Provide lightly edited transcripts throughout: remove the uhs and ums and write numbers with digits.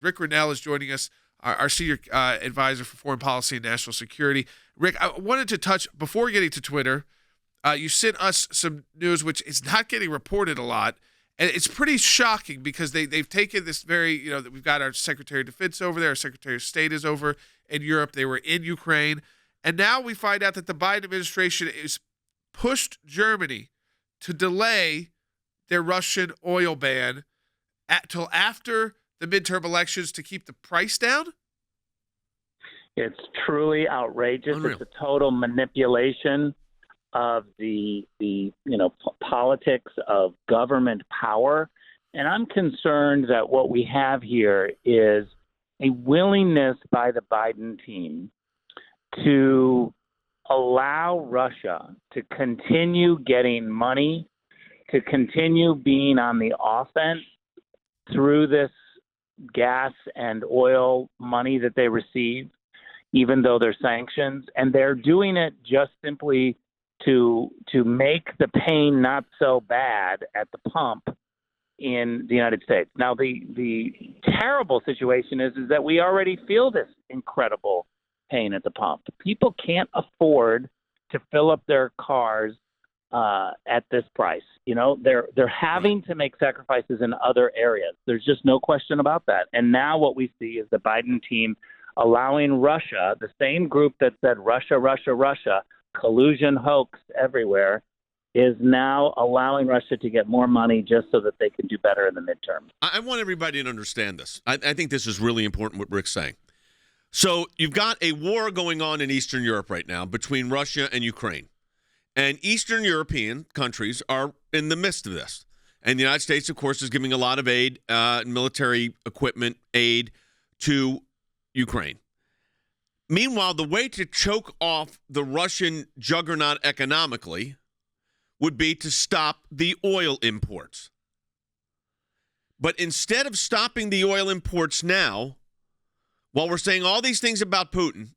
Rick Grenell is joining us, our senior advisor for foreign policy and national security. Rick, I wanted to touch, before getting to Twitter, you sent us some news which is not getting reported a lot, and it's pretty shocking because they've taken this very, that we've got our Secretary of Defense over there, our Secretary of State is over in Europe, they were in Ukraine, and now we find out that the Biden administration is pushed Germany to delay their Russian oil ban till after the midterm elections to keep the price down? It's truly outrageous. Unreal. It's a total manipulation of the politics of government power. And I'm concerned that what we have here is a willingness by the Biden team to allow Russia to continue getting money, to continue being on the offense through this gas and oil money that they receive, even though they're sanctions. And they're doing it just simply to make the pain not so bad at the pump in the United States. Now, the terrible situation is that we already feel this incredible pain at the pump. People can't afford to fill up their cars at this price. They're having to make sacrifices in other areas. There's just no question about that. And now what we see is the Biden team allowing Russia, the same group that said Russia, Russia, Russia, collusion, hoax everywhere, is now allowing Russia to get more money just so that they can do better in the midterms. I want everybody to understand this. I think this is really important what Rick's saying. So you've got a war going on in Eastern Europe right now between Russia and Ukraine. And Eastern European countries are in the midst of this. And the United States, of course, is giving a lot of aid, military equipment aid to Ukraine. Meanwhile, the way to choke off the Russian juggernaut economically would be to stop the oil imports. But instead of stopping the oil imports now, while we're saying all these things about Putin,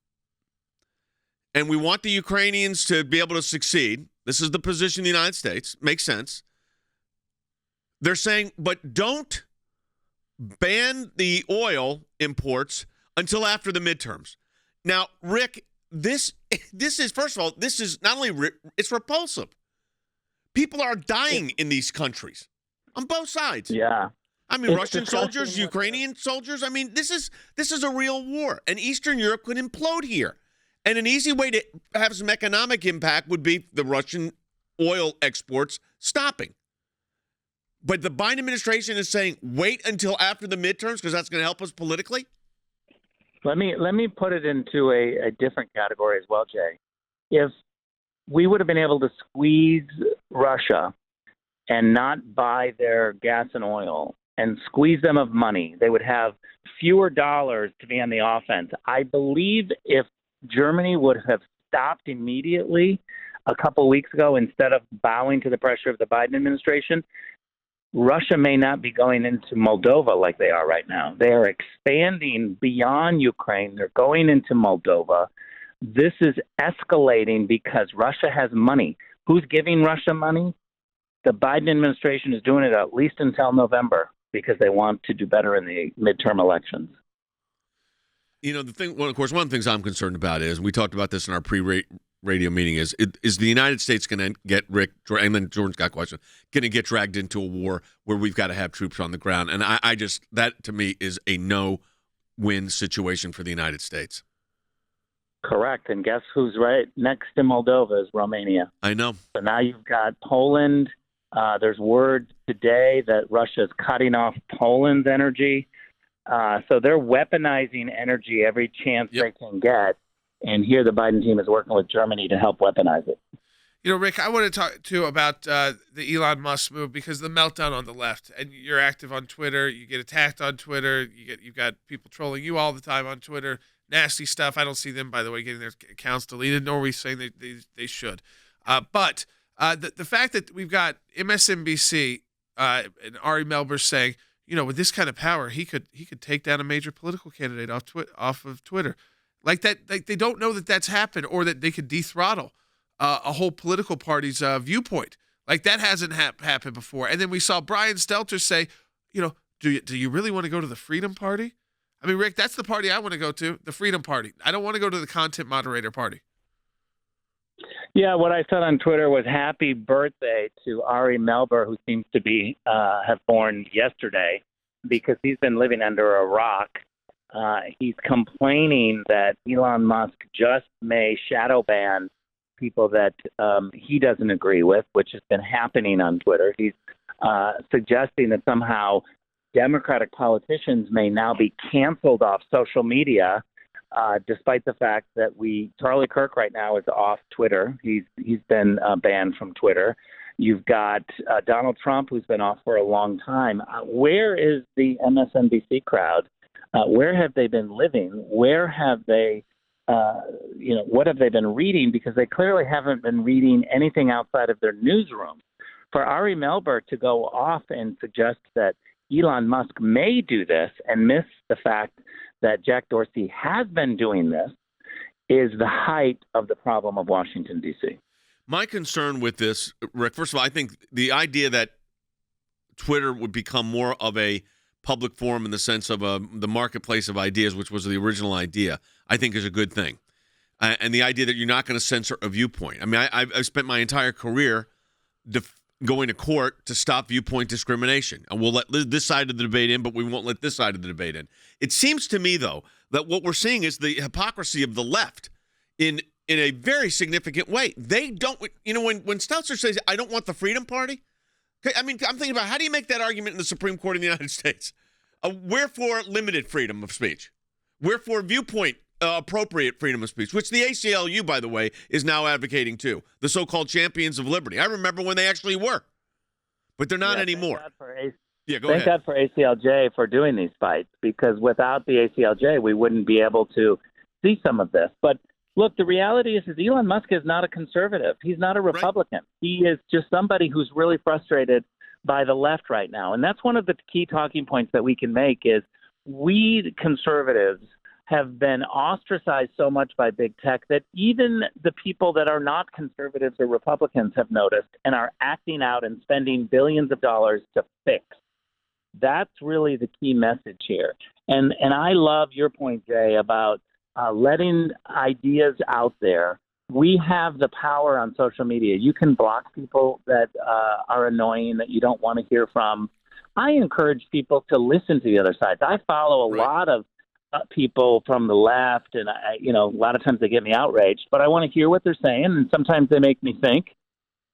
and we want the Ukrainians to be able to succeed, this is the position of the United States, makes sense. They're saying, but don't ban the oil imports until after the midterms. Now, Rick, this is, first of all, this is not only, it's repulsive. People are dying in these countries on both sides. Yeah. I mean, Russian soldiers, Ukrainian soldiers. I mean, this is a real war. And Eastern Europe could implode here. And an easy way to have some economic impact would be the Russian oil exports stopping. But the Biden administration is saying, wait until after the midterms because that's going to help us politically? Let me put it into a different category as well, Jay. If we would have been able to squeeze Russia and not buy their gas and oil and squeeze them of money, they would have fewer dollars to be on the offense. I believe if Germany would have stopped immediately a couple of weeks ago instead of bowing to the pressure of the Biden administration, Russia may not be going into Moldova like they are right now. They are expanding beyond Ukraine. They're going into Moldova. This is escalating because Russia has money. Who's giving Russia money? The Biden administration is doing it at least until November because they want to do better in the midterm elections. The thing, well, of course, one of the things I'm concerned about is, we talked about this in our pre-radio meeting, is the United States going to get, Rick, and then Jordan's got a question, going to get dragged into a war where we've got to have troops on the ground? And I just, that to me is a no-win situation for the United States. Correct. And guess who's right next to Moldova is Romania. I know. So now you've got Poland. There's word today that Russia is cutting off Poland's energy. So they're weaponizing energy every chance they can get. And here the Biden team is working with Germany to help weaponize it. Rick, I want to talk too about the Elon Musk move because the meltdown on the left, and you're active on Twitter. You get attacked on Twitter. You've got people trolling you all the time on Twitter. Nasty stuff. I don't see them, by the way, getting their accounts deleted, nor are we saying they should. But the fact that we've got MSNBC and Ari Melber saying, with this kind of power, he could take down a major political candidate off of Twitter, like that. Like they don't know that that's happened, or that they could dethrottle a whole political party's viewpoint. Like that hasn't happened before. And then we saw Brian Stelter say, do you really want to go to the Freedom Party? I mean, Rick, that's the party I want to go to, the Freedom Party. I don't want to go to the content moderator party. Yeah, what I said on Twitter was happy birthday to Ari Melber, who seems to be have born yesterday, because he's been living under a rock. He's complaining that Elon Musk just may shadow ban people that he doesn't agree with, which has been happening on Twitter. He's suggesting that somehow Democratic politicians may now be canceled off social media, despite the fact that Charlie Kirk right now is off Twitter. He's been banned from Twitter. You've got Donald Trump, who's been off for a long time. Where is the MSNBC crowd? Where have they been living? Where have they, what have they been reading? Because they clearly haven't been reading anything outside of their newsroom. For Ari Melber to go off and suggest that Elon Musk may do this and miss the fact that Jack Dorsey has been doing this is the height of the problem of Washington, D.C. My concern with this, Rick, first of all, I think the idea that Twitter would become more of a public forum in the sense of the marketplace of ideas, which was the original idea, I think is a good thing. And the idea that you're not going to censor a viewpoint. I mean, I've spent my entire career going to court to stop viewpoint discrimination. And we'll let this side of the debate in, but we won't let this side of the debate in. It seems to me, though, that what we're seeing is the hypocrisy of the left in a very significant way. They don't, when Stelzer says, I don't want the Freedom Party, okay, I mean, I'm thinking about how do you make that argument in the Supreme Court of the United States? Wherefore limited freedom of speech? Wherefore viewpoint appropriate freedom of speech, which the ACLU, by the way, is now advocating too. The so-called champions of liberty. I remember when they actually were, but they're not anymore. Go ahead. Thank God for ACLJ for doing these fights, because without the ACLJ, we wouldn't be able to see some of this. But look, the reality is Elon Musk is not a conservative. He's not a Republican. Right. He is just somebody who's really frustrated by the left right now. And that's one of the key talking points that we can make is we conservatives have been ostracized so much by big tech that even the people that are not conservatives or Republicans have noticed and are acting out and spending billions of dollars to fix. That's really the key message here. And I love your point, Jay, about letting ideas out there. We have the power on social media. You can block people that are annoying, that you don't want to hear from. I encourage people to listen to the other side. I follow a lot of people from the left, and a lot of times they get me outraged, but I want to hear what they're saying, and sometimes they make me think,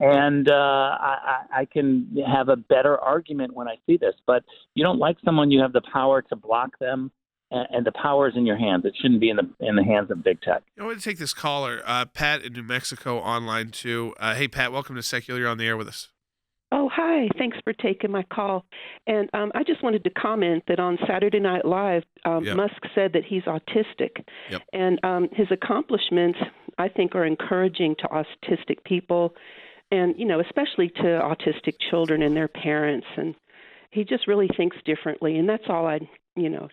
and I can have a better argument when I see this. But you don't like someone, you have the power to block them, and the power is in your hands. It shouldn't be in the hands of big tech. I want to take this caller, Pat in New Mexico, online too. Hey, Pat, welcome to Secular. You're on the air with us. Oh, hi. Thanks for taking my call. And I just wanted to comment that on Saturday Night Live, Musk said that he's autistic. Yep. And his accomplishments, I think, are encouraging to autistic people and, especially to autistic children and their parents. And he just really thinks differently. And that's all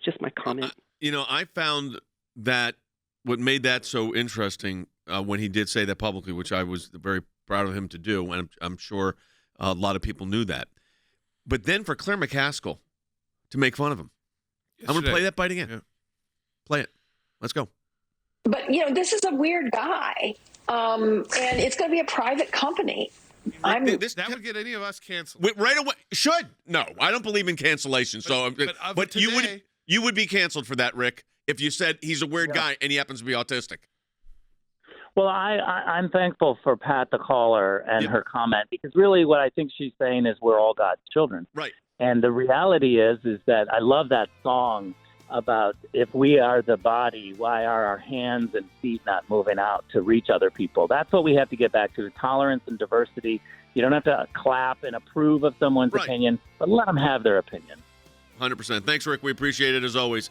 just my comment. I found that what made that so interesting when he did say that publicly, which I was very proud of him to do, and I'm sure a lot of people knew that. But then for Claire McCaskill to make fun of him. I'm going to play that bite again. Yeah. Play it. Let's go. But, this is a weird guy, and it's going to be a private company. That would get any of us canceled. Right away. Should. No, I don't believe in cancellation. But you would be canceled for that, Rick, if you said he's a weird guy and he happens to be autistic. Well, I'm thankful for Pat, the caller, and her comment, because really what I think she's saying is we're all God's children. Right. And the reality is that I love that song about if we are the body, why are our hands and feet not moving out to reach other people? That's what we have to get back to, tolerance and diversity. You don't have to clap and approve of someone's opinion, but let them have their opinion. 100%. Thanks, Rick. We appreciate it as always.